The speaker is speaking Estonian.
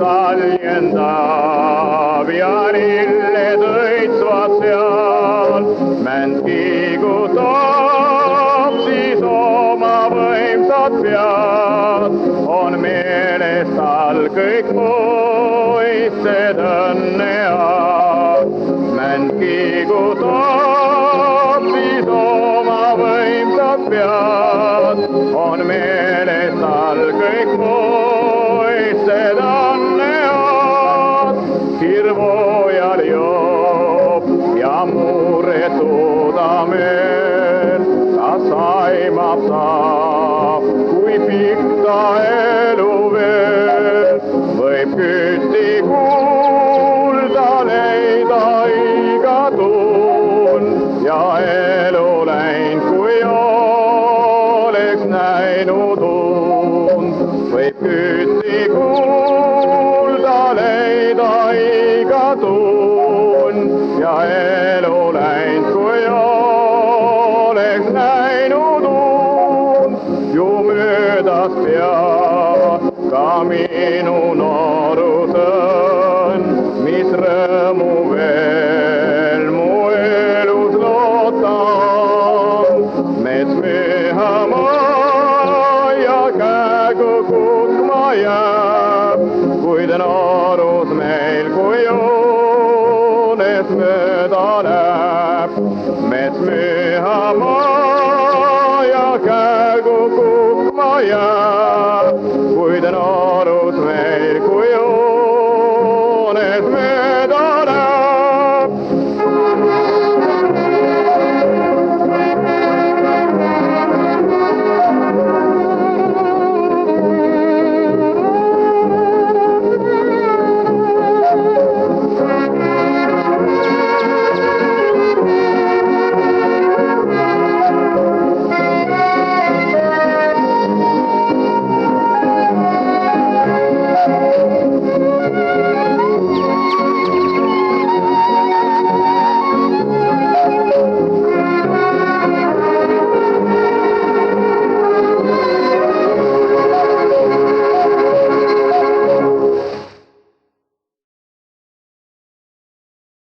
saljendab ja lilled õitsvad seal. Mänd kiigutab siis oma võimsad pead, on meeles tal kõik muistsed õnnead. Mänd kiigutab siis oma võimsad pead, on meeles tal kõik muistsed õnnead. Hirmujal joob ja muretud ameel, kas aimab ta, kui pikk ta elu veel. Võib küsti kuulda leida iga tund ja elu läinud, kui oleks näinud und. Võib küsti kuulda leida iga tund ja elu läinud, kui oleks näinud und. Ju möödas peab ka minu noorusõnn, mis rõõmu veel mu elus lootan. Mets mühama ja käegu kukma jääb, kuid noorus meil kui joones mööda läheb. Mets mühama ja käegu kukma jääb, kuid noorus meil